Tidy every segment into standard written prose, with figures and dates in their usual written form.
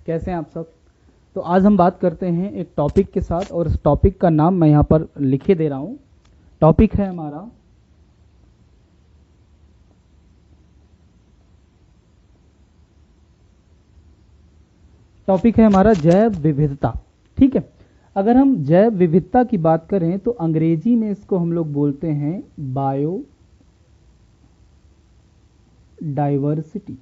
कैसे हैं आप सब। तो आज हम बात करते हैं एक टॉपिक के साथ, और इस टॉपिक का नाम मैं यहाँ पर लिखे दे रहा हूँ। टॉपिक है हमारा जैव विविधता। ठीक है, अगर हम जैव विविधता की बात करें तो अंग्रेजी में इसको हम लोग बोलते हैं बायो डाइवर्सिटी।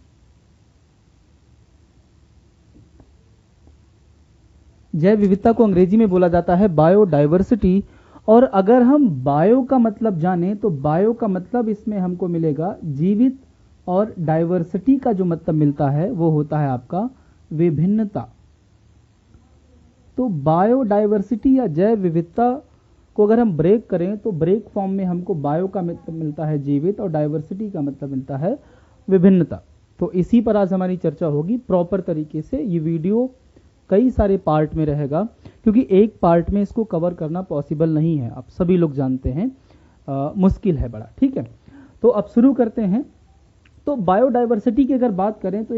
जैव विविधता को अंग्रेजी में बोला जाता है बायोडाइवर्सिटी। और अगर हम बायो का मतलब जाने तो बायो का मतलब इसमें हमको मिलेगा जीवित, और डाइवर्सिटी का जो मतलब मिलता है वो होता है आपका विभिन्नता। तो बायोडाइवर्सिटी या जैव विविधता को अगर हम ब्रेक करें तो ब्रेक फॉर्म में हमको बायो का मतलब मिलता है जीवित, और डाइवर्सिटी का मतलब मिलता है विभिन्नता। तो इसी पर आज हमारी चर्चा होगी प्रॉपर तरीके से। ये वीडियो कई सारे पार्ट में रहेगा, क्योंकि एक पार्ट में इसको कवर करना पॉसिबल नहीं है, आप सभी लोग जानते हैं, मुश्किल है बड़ा। ठीक है, तो अब शुरू करते हैं। तो बायोडाइवर्सिटी की अगर बात करें तो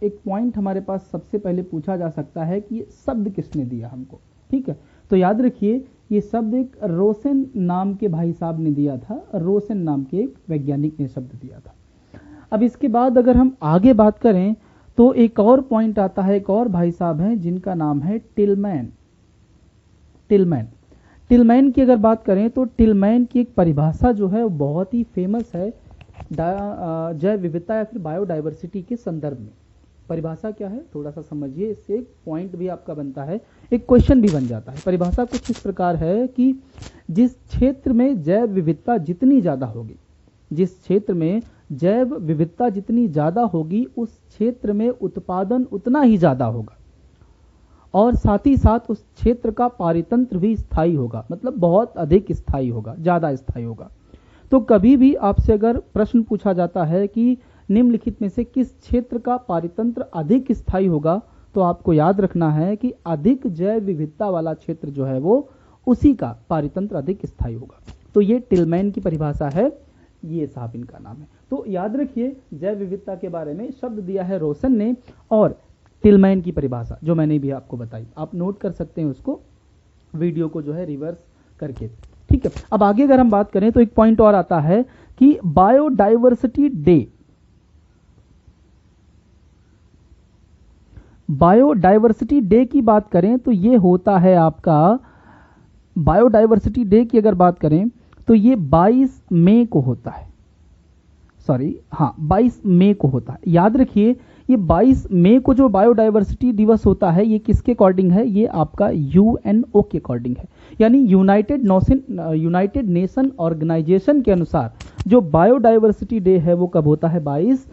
एक पॉइंट हमारे पास सबसे पहले पूछा जा सकता है कि ये शब्द किसने दिया हमको। ठीक है, तो याद रखिए ये शब्द एक रोसेन नाम के भाई साहब ने दिया था। रोसेन नाम के एक वैज्ञानिक ने शब्द दिया था। अब इसके बाद अगर हम आगे बात करें तो एक और पॉइंट आता है, एक और भाई साहब हैं जिनका नाम है टिलमैन। टिलमैन की अगर बात करें तो टिलमैन की एक परिभाषा जो है वो बहुत ही फेमस है जैव विविधता या फिर बायोडाइवर्सिटी के संदर्भ में। परिभाषा क्या है थोड़ा सा समझिए, इससे एक पॉइंट भी आपका बनता है, एक क्वेश्चन भी बन जाता है। परिभाषा कुछ इस प्रकार है कि जिस क्षेत्र में जैव विविधता जितनी ज्यादा होगी, जिस क्षेत्र में जैव विविधता जितनी ज्यादा होगी उस क्षेत्र में उत्पादन उतना ही ज्यादा होगा, और साथ ही साथ उस क्षेत्र का पारितंत्र भी स्थायी होगा, मतलब बहुत अधिक स्थायी होगा, ज्यादा स्थायी होगा। तो कभी भी आपसे अगर प्रश्न पूछा जाता है कि निम्नलिखित में से किस क्षेत्र का पारितंत्र अधिक स्थायी होगा, तो आपको याद रखना है कि अधिक जैव विविधता वाला क्षेत्र जो है वो उसी का पारितंत्र अधिक स्थायी होगा। तो ये टिलमैन की परिभाषा है, ये साहब इनका नाम है। तो याद रखिए जैव विविधता के बारे में शब्द दिया है रोसन ने, और टिलमैन की परिभाषा जो मैंने भी आपको बताई, आप नोट कर सकते हैं उसको वीडियो को जो है रिवर्स करके। ठीक है, अब आगे अगर हम बात करें तो एक पॉइंट और आता है कि बायोडाइवर्सिटी डे। बायोडाइवर्सिटी डे की बात करें तो ये होता है आपका, बायोडाइवर्सिटी डे की अगर बात करें तो ये 22 मई को होता है। 22 मई को होता है। याद रखिए ये 22 मई को जो बायोडाइवर्सिटी दिवस होता है ये किसके अकॉर्डिंग है, ये आपका यूएनओ के अकॉर्डिंग है। यानी यूनाइटेड नेशन ऑर्गेनाइजेशन के अनुसार जो बायोडाइवर्सिटी डे है वो कब होता है, 22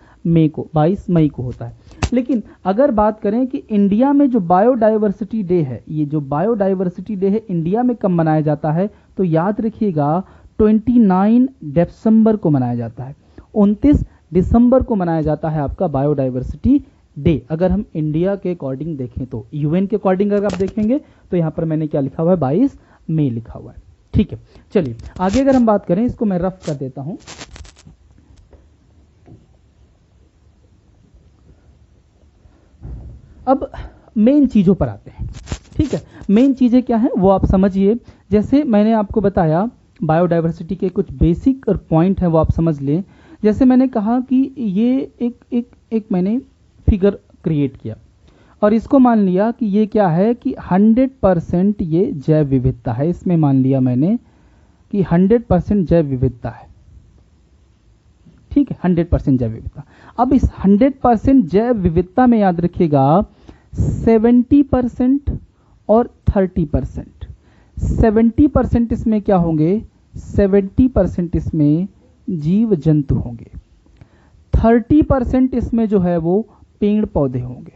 मई को होता है। लेकिन अगर बात करें कि इंडिया में जो बायोडाइवर्सिटी डे है, ये जो बायोडाइवर्सिटी डे है इंडिया में कब मनाया जाता है, तो याद रखिएगा 29 दिसंबर को मनाया जाता है। 29 दिसंबर को मनाया जाता है आपका बायोडाइवर्सिटी डे। अगर हम इंडिया के अकॉर्डिंग देखें तो यूएन के अकॉर्डिंग अगर आप देखेंगे तो यहां पर मैंने क्या लिखा हुआ है, 22 मई लिखा हुआ है। ठीक है, चलिए आगे अगर हम बात करें, इसको मैं रफ कर देता हूं। अब मेन चीजों पर आते हैं। ठीक है, मेन चीजें क्या हैं वो आप समझिए। जैसे मैंने आपको बताया बायोडाइवर्सिटी के कुछ बेसिक और पॉइंट है वो आप समझ लें। जैसे मैंने कहा कि ये एक मैंने फिगर क्रिएट किया और इसको मान लिया कि ये क्या है कि 100% ये जैव विविधता है। इसमें मान लिया मैंने कि 100% जैव विविधता है। ठीक है, 100% जैव विविधता। अब इस 100% जैव विविधता में याद रखिएगा 70% और 30%। 70% इसमें क्या होंगे, 70% इसमें जीव जंतु होंगे, 30% इसमें जो है वो पेड़ पौधे होंगे।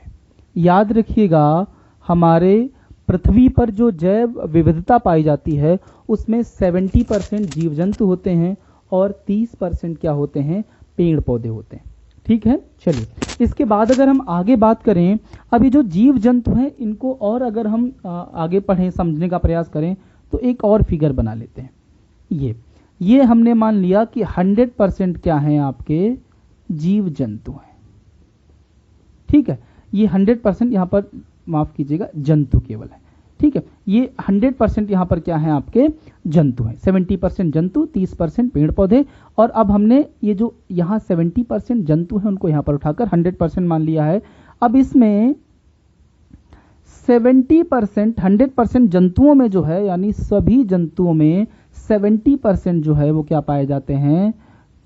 याद रखिएगा हमारे पृथ्वी पर जो जैव विविधता पाई जाती है उसमें 70% जीव जंतु होते हैं और 30% क्या होते हैं, पेड़ पौधे होते हैं। ठीक है, चलिए इसके बाद अगर हम आगे बात करें, अभी जो जीव जंतु हैं इनको और अगर हम आगे पढ़ें, समझने का प्रयास करें तो एक और फिगर बना लेते हैं। ये हमने मान लिया कि 100% क्या हैं आपके जीव जंतु हैं। ठीक है, ये 100% यहाँ पर, माफ कीजिएगा, जंतु केवल है। ठीक है, ये 100% यहाँ पर क्या है, आपके जंतु हैं। 70% जंतु, 30% पेड़ पौधे। और अब हमने ये जो यहाँ 70% जंतु हैं उनको यहाँ पर उठाकर 100% मान लिया है। अब इसमें 70%, 100% जंतुओं में जो है, यानी सभी जंतुओं में 70% जो है वो क्या पाए जाते हैं,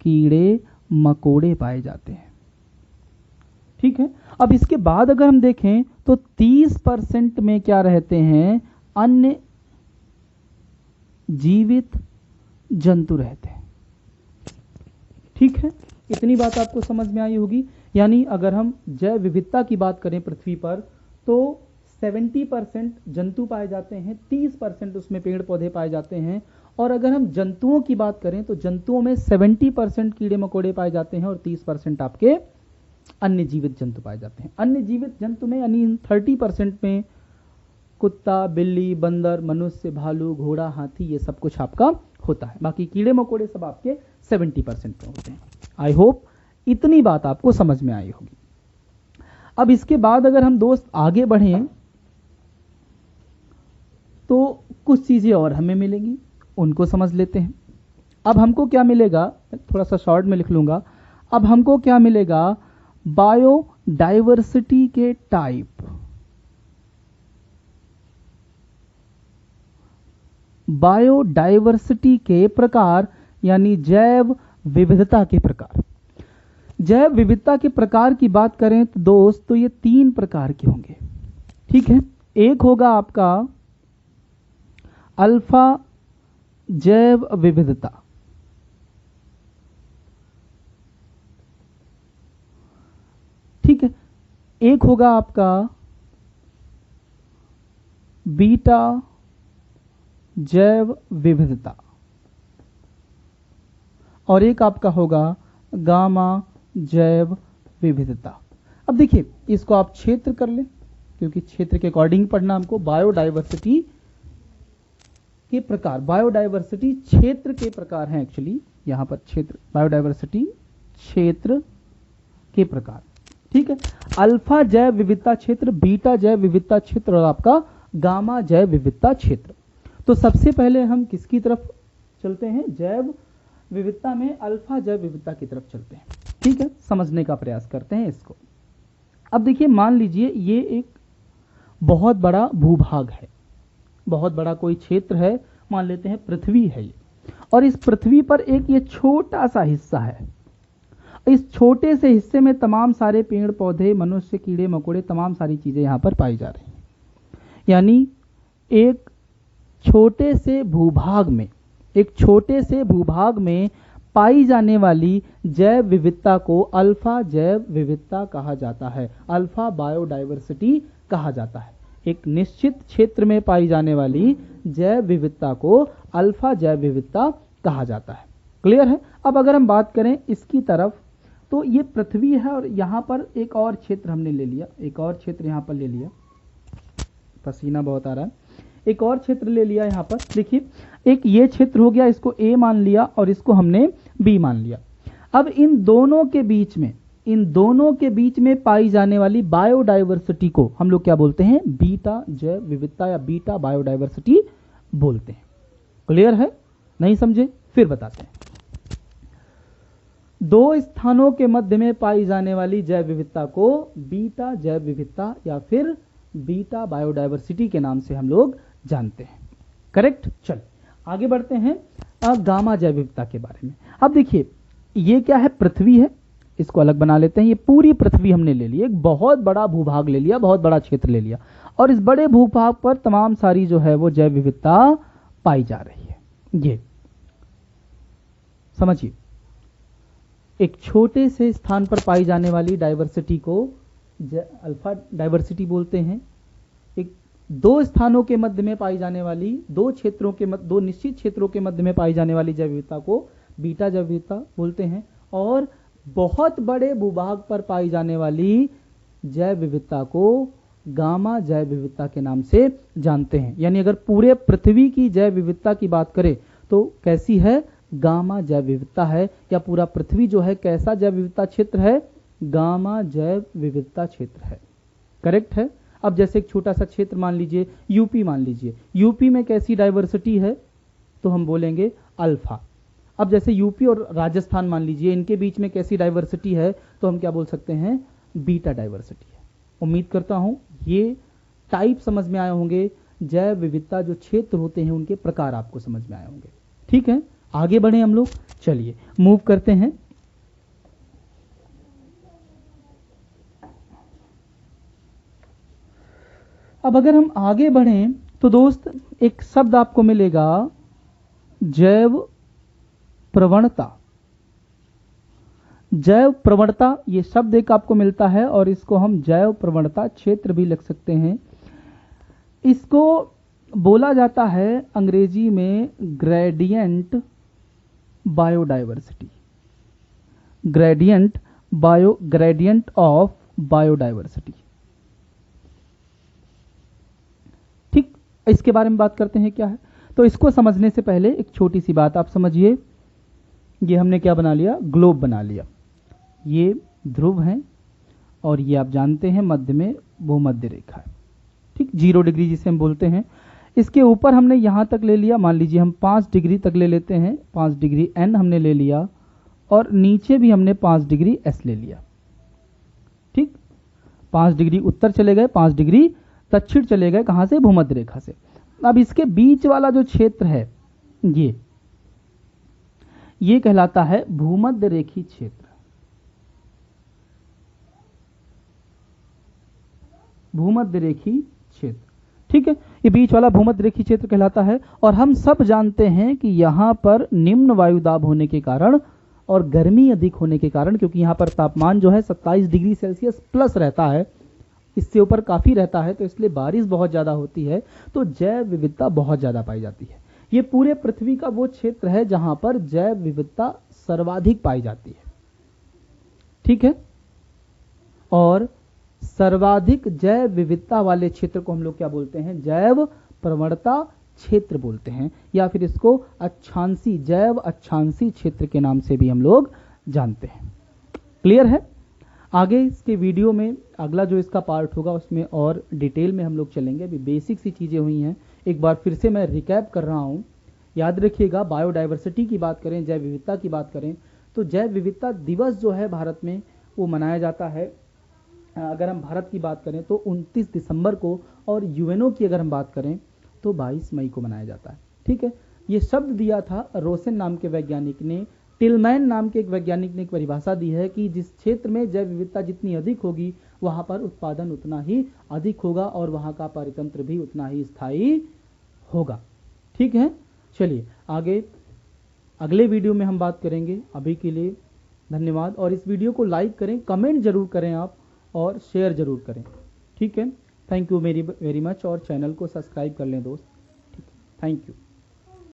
कीड़े मकोड़े पाए जाते हैं। ठीक है, अब इसके बाद अगर हम देखें तो 30% में क्या रहते हैं, अन्य जीवित जंतु रहते हैं। ठीक है, इतनी बात आपको समझ में आई होगी। यानी अगर हम जैव विविधता की बात करें पृथ्वी पर तो 70% जंतु पाए जाते हैं, 30% उसमें पेड़ पौधे पाए जाते हैं। और अगर हम जंतुओं की बात करें तो जंतुओं में 70% कीड़े मकोड़े पाए जाते हैं और 30% आपके अन्य जीवित जंतु पाए जाते हैं। अन्य जीवित जंतु में यानी 30% में कुत्ता, बिल्ली, बंदर, मनुष्य, भालू, घोड़ा, हाथी, ये सब कुछ आपका होता है। बाकी कीड़े मकोड़े सब आपके 70% में होते हैं। आई होप इतनी बात आपको समझ में आई होगी। अब इसके बाद अगर हम दोस्त आगे बढ़ें तो कुछ चीजें और हमें मिलेंगी, उनको समझ लेते हैं। अब हमको क्या मिलेगा, थोड़ा सा शॉर्ट में लिख लूंगा। अब हमको क्या मिलेगा, बायोडाइवर्सिटी के टाइप, बायोडाइवर्सिटी के प्रकार, यानी जैव विविधता के प्रकार। जैव विविधता के प्रकार की बात करें तो दोस्त, तो ये 3 प्रकार के होंगे। ठीक है, एक होगा आपका अल्फा जैव विविधता, ठीक है, एक होगा आपका बीटा जैव विविधता, और एक आपका होगा गामा जैव विविधता। अब देखिए, इसको आप क्षेत्र कर लें, क्योंकि क्षेत्र के अकॉर्डिंग पढ़ना हमको। बायोडाइवर्सिटी के प्रकार, बायोडाइवर्सिटी क्षेत्र के प्रकार हैं एक्चुअली, यहां पर क्षेत्र, बायोडाइवर्सिटी क्षेत्र के प्रकार। ठीक है, अल्फा जैव विविधता क्षेत्र, बीटा जैव विविधता क्षेत्र और आपका गामा जैव विविधता क्षेत्र। तो सबसे पहले हम किसकी तरफ चलते हैं, जैव विविधता में अल्फा जैव विविधता की तरफ चलते हैं। ठीक है, समझने का प्रयास करते हैं इसको। अब देखिए, मान लीजिए ये एक बहुत बड़ा भूभाग है, बहुत बड़ा कोई क्षेत्र है, मान लेते हैं पृथ्वी है ये, और इस पृथ्वी पर एक ये छोटा सा हिस्सा है। इस छोटे से हिस्से में तमाम सारे पेड़ पौधे, मनुष्य, कीड़े मकोड़े, तमाम सारी चीजें यहां पर पाई जा रही हैं। यानी एक छोटे से भूभाग में, एक छोटे से भूभाग में पाई जाने वाली जैव विविधता को अल्फा जैव विविधता कहा जाता है, अल्फा बायोडाइवर्सिटी कहा जाता है। एक निश्चित क्षेत्र में पाई जाने वाली जैव विविधता को अल्फा जैव विविधता कहा जाता है। क्लियर है। अब अगर हम बात करें इसकी तरफ, तो ये पृथ्वी है और यहां पर एक और क्षेत्र हमने ले लिया, एक और क्षेत्र यहां पर ले लिया, पसीना बहुत आ रहा है, एक और क्षेत्र ले लिया यहां पर। देखिए, एक ये क्षेत्र हो गया, इसको ए मान लिया और इसको हमने बी मान लिया। अब इन दोनों के बीच में, इन दोनों के बीच में पाई जाने वाली बायोडाइवर्सिटी को हम लोग क्या बोलते हैं, बीटा जैव विविधता या बीटा बायोडाइवर्सिटी बोलते हैं। क्लियर है, नहीं समझे फिर बताते हैं। दो स्थानों के मध्य में पाई जाने वाली जैव विविधता को बीटा जैव विविधता या फिर बीटा बायोडाइवर्सिटी के नाम से हम लोग जानते हैं। करेक्ट। चल आगे बढ़ते हैं गामा जैव विविधता के बारे में। अब देखिए, ये क्या है, पृथ्वी है, इसको अलग बना लेते हैं। ये पूरी पृथ्वी हमने ले ली, एक बहुत बड़ा भूभाग ले लिया, बहुत बड़ा क्षेत्र ले लिया, और इस बड़े भूभाग पर तमाम सारी जो है वो जैव विविधता पाई जा रही है। ये समझिए, एक छोटे से स्थान पर पाई जाने वाली डाइवर्सिटी को अल्फा डाइवर्सिटी बोलते हैं। एक दो स्थानों के मध्य में पाई जाने वाली, दो क्षेत्रों के मध्य, दो निश्चित क्षेत्रों के मध्य में पाई जाने वाली जैव विविधता को बीटा जैव विविधता बोलते हैं। और बहुत बड़े भूभाग पर पाई जाने वाली जैव विविधता को गामा जैव विविधता के नाम से जानते हैं। यानी अगर पूरे पृथ्वी की जैव विविधता की बात करें तो कैसी है, गामा जैव विविधता है। या पूरा पृथ्वी जो है कैसा जैव विविधता क्षेत्र है, गामा जैव विविधता क्षेत्र है। करेक्ट है। अब जैसे एक छोटा सा क्षेत्र मान लीजिए यूपी, मान लीजिए यूपी में कैसी डाइवर्सिटी है, तो हम बोलेंगे अल्फा। अब जैसे यूपी और राजस्थान मान लीजिए, इनके बीच में कैसी डाइवर्सिटी है, तो हम क्या बोल सकते हैं, बीटा डाइवर्सिटी है। उम्मीद करता हूं ये टाइप समझ में आए होंगे, जैव विविधता जो क्षेत्र होते हैं उनके प्रकार आपको समझ में आए होंगे। ठीक है, आगे बढ़े हम लोग, चलिए मूव करते हैं। अब अगर हम आगे बढ़ें तो दोस्त एक शब्द आपको मिलेगा जैव प्रवणता। जैव प्रवणता ये शब्द एक आपको मिलता है और इसको हम जैव प्रवणता क्षेत्र भी लिख सकते हैं। इसको बोला जाता है अंग्रेजी में gradient biodiversity, gradient of biodiversity. ठीक, इसके बारे में बात करते हैं क्या है। तो इसको समझने से पहले एक छोटी सी बात आप समझिए। ये हमने क्या बना लिया, ग्लोब बना लिया। ये ध्रुव हैं और ये आप जानते हैं मध्य में भूमध्य रेखा है। ठीक, 0 डिग्री जिसे हम बोलते हैं। इसके ऊपर हमने यहां तक ले लिया, मान लीजिए हम 5 डिग्री तक ले लेते हैं, 5 डिग्री एन हमने ले लिया, और नीचे भी हमने 5 डिग्री एस ले लिया। ठीक, 5 डिग्री उत्तर चले गए, 5 डिग्री दक्षिण चले गए, कहां से, भूमध्य रेखा से। अब इसके बीच वाला जो क्षेत्र है ये कहलाता है भूमध्य रेखी क्षेत्र। भूमध्य रेखी क्षेत्र, ठीक है, ये बीच वाला भूमध्य रेखी क्षेत्र कहलाता है। और हम सब जानते हैं कि यहां पर निम्न वायुदाब होने के कारण और गर्मी अधिक होने के कारण, क्योंकि यहां पर तापमान जो है 27 डिग्री सेल्सियस प्लस रहता है, इससे ऊपर काफी रहता है, तो इसलिए बारिश बहुत ज्यादा होती है, तो जैव विविधता बहुत ज्यादा पाई जाती है। ये पूरे पृथ्वी का वो क्षेत्र है जहां पर जैव विविधता सर्वाधिक पाई जाती है। ठीक है, और सर्वाधिक जैव विविधता वाले क्षेत्र को हम लोग क्या बोलते हैं, जैव प्रवणता क्षेत्र बोलते हैं, या फिर इसको अक्षांशी, जैव अक्षांशी क्षेत्र के नाम से भी हम लोग जानते हैं। क्लियर है। आगे इसके वीडियो में अगला जो इसका पार्ट होगा उसमें और डिटेल में हम लोग चलेंगे। अभी बेसिक सी चीजें हुई हैं, एक बार फिर से मैं रिकैप कर रहा हूं। याद रखिएगा, बायोडाइवर्सिटी की बात करें, जैव विविधता की बात करें, तो जैव विविधता दिवस जो है भारत में वो मनाया जाता है। अगर हम भारत की बात करें तो 29 दिसंबर को, और यूएनओ की अगर हम बात करें तो 22 मई को मनाया जाता है। ठीक है, ये शब्द दिया था रोसेन नाम के वैज्ञानिक ने, टिलमैन नाम के एक वैज्ञानिक ने एक परिभाषा दी है कि जिस क्षेत्र में जैव विविधता जितनी अधिक होगी वहां पर उत्पादन उतना ही अधिक होगा और वहां का परितंत्र भी उतना ही स्थायी होगा। ठीक है, चलिए आगे अगले वीडियो में हम बात करेंगे। अभी के लिए धन्यवाद, और इस वीडियो को लाइक करें, कमेंट जरूर करें आप, और शेयर जरूर करें। ठीक है, थैंक यू वेरी मच, और चैनल को सब्सक्राइब कर लें दोस्त। ठीक है, थैंक यू।